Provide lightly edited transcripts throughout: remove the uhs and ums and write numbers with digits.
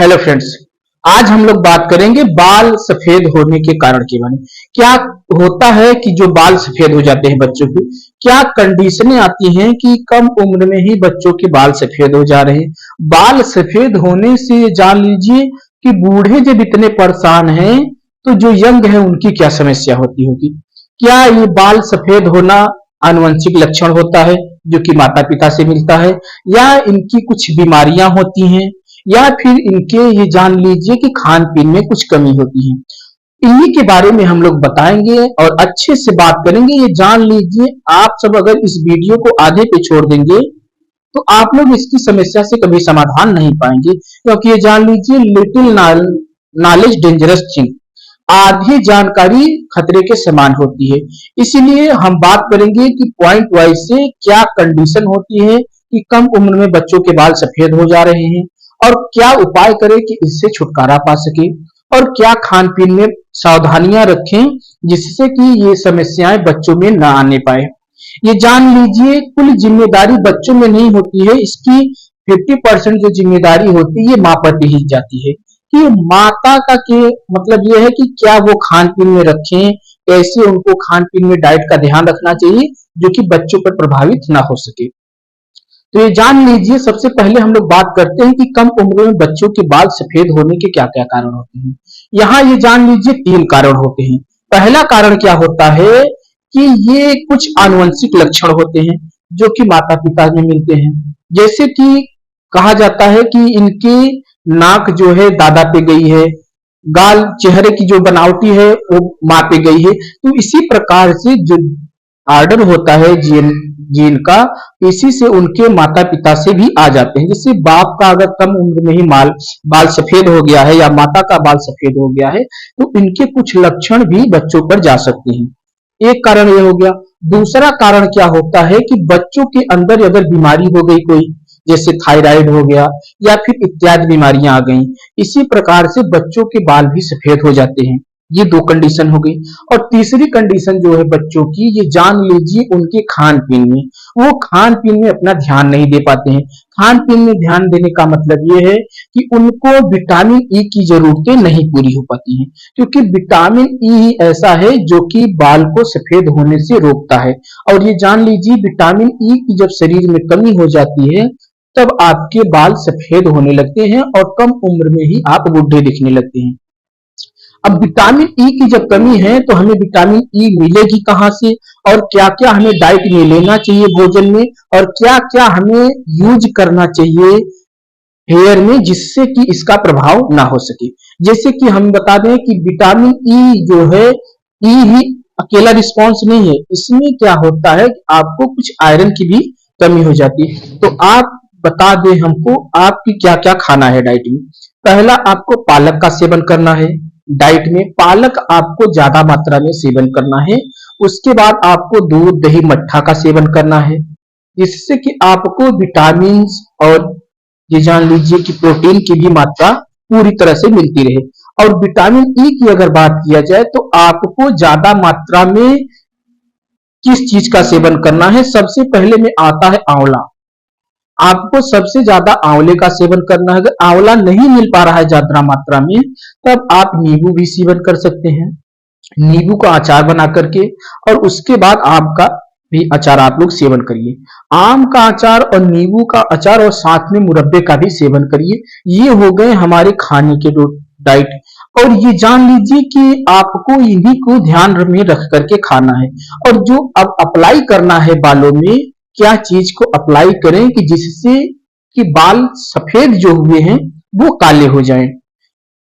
Hello friends. आज हम लोग बात करेंगे बाल सफेद होने के कारण के बारे में। क्या होता है कि जो बाल सफेद हो जाते हैं बच्चों के, क्या कंडीशनें आती हैं कि कम उम्र में ही बच्चों के बाल सफेद हो जा रहे हैं। बाल सफेद होने से जान लीजिए कि बूढ़े जब इतने परेशान हैं तो जो यंग है उनकी क्या समस्या होती होगी। क्या ये बाल सफेद होना आनुवंशिक लक्षण होता है जो कि माता पिता से मिलता है, या इनकी कुछ बीमारियां होती हैं, या फिर इनके ये जान लीजिए कि खान पीन में कुछ कमी होती है। इन्हीं के बारे में हम लोग बताएंगे और अच्छे से बात करेंगे। ये जान लीजिए, आप सब अगर इस वीडियो को आधे पे छोड़ देंगे तो आप लोग इसकी समस्या से कभी समाधान नहीं पाएंगे, क्योंकि ये जान लीजिए लिटिल नॉलेज डेंजरस थिंग, आधी जानकारी खतरे के समान होती है। इसलिए हम बात करेंगे कि पॉइंट वाइज से क्या कंडीशन होती है कि कम उम्र में बच्चों के बाल सफेद हो जा रहे हैं, और क्या उपाय करें कि इससे छुटकारा पा सके, और क्या खान पीन में सावधानियां रखें जिससे कि ये समस्याएं बच्चों में न आने पाए। ये जान लीजिए कुल जिम्मेदारी बच्चों में नहीं होती है, इसकी 50% जो जिम्मेदारी होती है ये माँ पर ही जाती है। कि माता का के मतलब ये है कि क्या वो खान पीन में रखें, कैसे उनको खान पीन में डाइट का ध्यान रखना चाहिए जो कि बच्चों पर प्रभावित ना हो सके। तो ये जान लीजिए, सबसे पहले हम लोग बात करते हैं कि कम उम्र में बच्चों के बाल सफेद होने के क्या क्या कारण होते हैं। यहाँ ये जान लीजिए 3 कारण होते हैं। पहला कारण क्या होता है कि ये कुछ आनुवंशिक लक्षण होते हैं जो कि माता पिता में मिलते हैं। जैसे कि कहा जाता है कि इनकी नाक जो है दादा पे गई है, गाल चेहरे की जो बनावटी है वो माँ पे गई है। तो इसी प्रकार से जो आर्डर होता है जीन जीन का, इसी से उनके माता पिता से भी आ जाते हैं। जैसे बाप का अगर कम उम्र में ही बाल सफेद हो गया है या माता का बाल सफेद हो गया है तो इनके कुछ लक्षण भी बच्चों पर जा सकते हैं। एक कारण ये हो गया। दूसरा कारण क्या होता है कि बच्चों के अंदर अगर बीमारी हो गई कोई, जैसे थायराइड हो गया या फिर इत्यादि बीमारियां आ गई, इसी प्रकार से बच्चों के बाल भी सफेद हो जाते हैं। ये 2 कंडीशन हो गई। और तीसरी कंडीशन जो है बच्चों की, ये जान लीजिए उनके खान पीन में, वो खान पीन में अपना ध्यान नहीं दे पाते हैं। खान पीन में ध्यान देने का मतलब ये है कि उनको विटामिन ई की जरूरतें नहीं पूरी हो पाती हैं, क्योंकि विटामिन ई ऐसा है जो कि बाल को सफेद होने से रोकता है। और ये जान लीजिए विटामिन ई की जब शरीर में कमी हो जाती है तब आपके बाल सफेद होने लगते हैं और कम उम्र में ही आप बूढ़े दिखने लगते हैं। अब विटामिन ई की जब कमी है तो हमें विटामिन ई मिलेगी कहां से, और क्या क्या हमें डाइट में लेना चाहिए भोजन में, और क्या क्या हमें यूज करना चाहिए हेयर में जिससे कि इसका प्रभाव ना हो सके। जैसे कि हम बता दें कि विटामिन ई जो है, ई ही अकेला रिस्पॉन्स नहीं है, इसमें क्या होता है कि आपको कुछ आयरन की भी कमी हो जाती है। तो आप बता दें हमको आपकी क्या क्या खाना है डाइट में। पहला, आपको पालक का सेवन करना है। डाइट में पालक आपको ज्यादा मात्रा में सेवन करना है। उसके बाद आपको दूध दही मट्ठा का सेवन करना है, जिससे कि आपको विटामिन और ये जान लीजिए कि प्रोटीन की भी मात्रा पूरी तरह से मिलती रहे। और विटामिन ई की अगर बात किया जाए तो आपको ज्यादा मात्रा में किस चीज का सेवन करना है, सबसे पहले में आता है आंवला। आपको सबसे ज्यादा आंवले का सेवन करना है। अगर आंवला नहीं मिल पा रहा है ज्यादा मात्रा में तब आप नींबू भी सेवन कर सकते हैं, नींबू का अचार बना करके, और उसके बाद आम का भी अचार आप लोग सेवन करिए। आम का अचार और नींबू का अचार और साथ में मुरब्बे का भी सेवन करिए। ये हो गए हमारे खाने के डाइट। और ये जान लीजिए कि आपको इन्हीं को ध्यान में रख करके खाना है। और जो अब अप्लाई करना है बालों में, क्या चीज को अप्लाई करें कि जिससे कि बाल सफेद जो हुए हैं वो काले हो जाएं।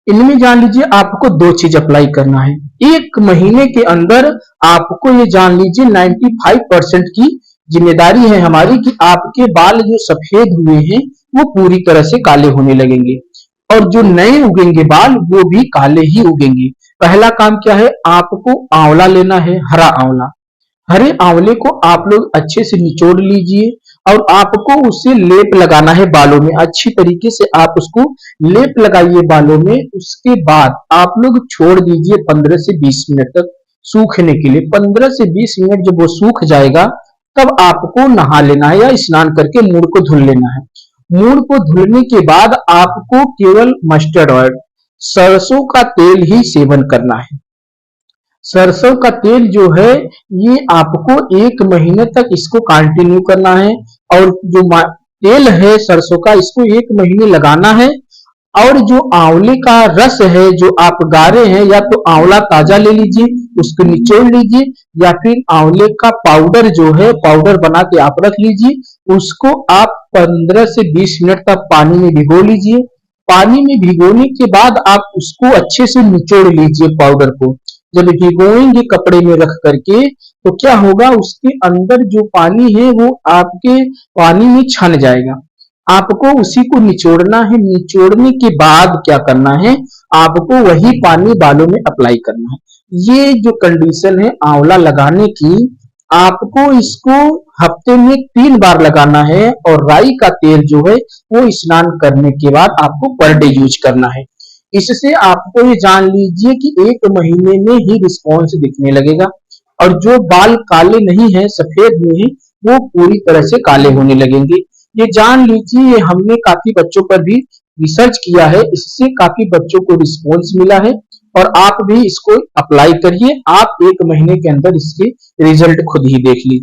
इनमें जान लीजिए आपको 2 चीज अप्लाई करना है। 1 महीने के अंदर आपको ये जान लीजिए 95% की जिम्मेदारी है हमारी कि आपके बाल जो सफेद हुए हैं वो पूरी तरह से काले होने लगेंगे, और जो नए उगेंगे बाल वो भी काले ही उगेंगे। पहला काम क्या है, आपको आंवला लेना है, हरा आंवला। हरे आंवले को आप लोग अच्छे से निचोड़ लीजिए और आपको उसे लेप लगाना है बालों में। अच्छी तरीके से आप उसको लेप लगाइए बालों में। उसके बाद आप लोग छोड़ दीजिए 15 से 20 मिनट तक सूखने के लिए। 15 से 20 मिनट जब वो सूख जाएगा तब आपको नहा लेना है या स्नान करके मुंह को धुल लेना है। मूड को धुलने के बाद आपको केवल मस्टर्ड ऑयल, सरसों का तेल ही सेवन करना है। सरसों का तेल जो है ये आपको 1 महीने तक इसको कंटिन्यू करना है, और जो तेल है सरसों का इसको 1 महीने लगाना है। और जो आंवले का रस है जो आप गा रहे हैं, या तो आंवला ताजा ले लीजिए, उसको निचोड़ लीजिए, या फिर आंवले का पाउडर जो है पाउडर बना के आप रख लीजिए, उसको आप 15 से 20 मिनट तक पानी में भिगो लीजिए। पानी में भिगोने के बाद आप उसको अच्छे से निचोड़ लीजिए पाउडर को। जब भिगोएंगे कपड़े में रख करके तो क्या होगा, उसके अंदर जो पानी है वो आपके पानी में छन जाएगा। आपको उसी को निचोड़ना है। निचोड़ने के बाद क्या करना है, आपको वही पानी बालों में अप्लाई करना है। ये जो कंडीशन है आंवला लगाने की, आपको इसको हफ्ते में 3 बार लगाना है, और राई का तेल जो है वो स्नान करने के बाद आपको पर डे यूज करना है। इससे आपको ये जान लीजिए कि 1 महीने में ही रिस्पॉन्स दिखने लगेगा, और जो बाल काले नहीं है सफेद में है वो पूरी तरह से काले होने लगेंगे। ये जान लीजिए, ये हमने काफी बच्चों पर भी रिसर्च किया है, इससे काफी बच्चों को रिस्पॉन्स मिला है। और आप भी इसको अप्लाई करिए, आप 1 महीने के अंदर इसके रिजल्ट खुद ही देख लीजिए।